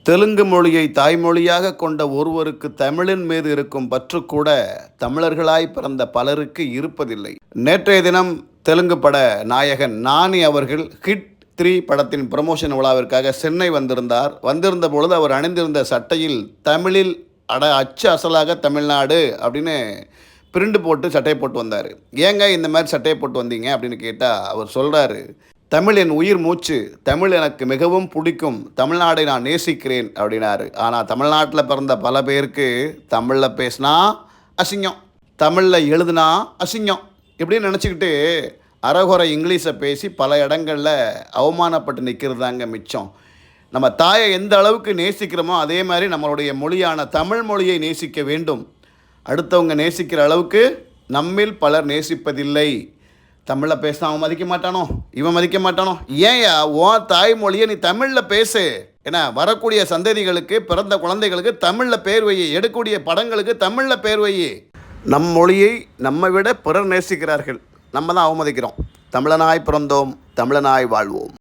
தெலுங்கு மொழியை தாய்மொழியாக கொண்ட ஒருவருக்கு தமிழின் மீது இருக்கும் பற்று கூட தமிழர்களாய் பிறந்த பலருக்கு இருப்பதில்லை. நேற்றைய தினம் தெலுங்கு பட நாயகன் நானி அவர்கள் ஹிட் 3 படத்தின் ப்ரமோஷன் விழாவிற்காக சென்னை வந்திருந்தார். வந்திருந்த பொழுது அவர் அணிந்திருந்த சட்டையில் தமிழில் அச்சு அசலாக தமிழ்நாடு அப்படின்னு பிரிண்ட் போட்டு சட்டையை போட்டு வந்தார். ஏங்க இந்த மாதிரி சட்டையை போட்டு வந்தீங்க அப்படின்னு கேட்டால் அவர் சொல்கிறாரு, தமிழ் என் உயிர் மூச்சு, தமிழ் எனக்கு மிகவும் பிடிக்கும், தமிழ்நாடை நான் நேசிக்கிறேன் அப்படின்னாரு. ஆனால் தமிழ்நாட்டில் பிறந்த பல பேருக்கு தமிழில் பேசினா அசிங்கம், தமிழில் எழுதுனா அசிங்கம் இப்படின்னு நினச்சிக்கிட்டு அரைகுறை இங்கிலீஷை பேசி பல இடங்களில் அவமானப்பட்டு நிற்கிறது தாங்க மிச்சம். நம்ம தாயை எந்த அளவுக்கு நேசிக்கிறோமோ அதே மாதிரி நம்மளுடைய மொழியான தமிழ் மொழியை நேசிக்க வேண்டும். அடுத்தவங்க நேசிக்கிற அளவுக்கு நம்மில் பலர் நேசிப்பதில்லை. தமிழில் பேசினா அவன் மதிக்க மாட்டானோ, இவன் மதிக்க மாட்டானோ. ஏன்யா உன் தாய்மொழியை நீ தமிழில் பேசு. ஏன்னா வரக்கூடிய சந்ததிகளுக்கு, பிறந்த குழந்தைகளுக்கு தமிழில் பேர் வை, எடுக்கக்கூடிய படங்களுக்கு தமிழில் பேர் வை. நம் மொழியை நம்மை விட பிறர் நேசிக்கிறார்கள், நம்ம தான் அவமதிக்கிறோம். தமிழனாய் பிறந்தோம், தமிழனாய் வாழ்வோம்.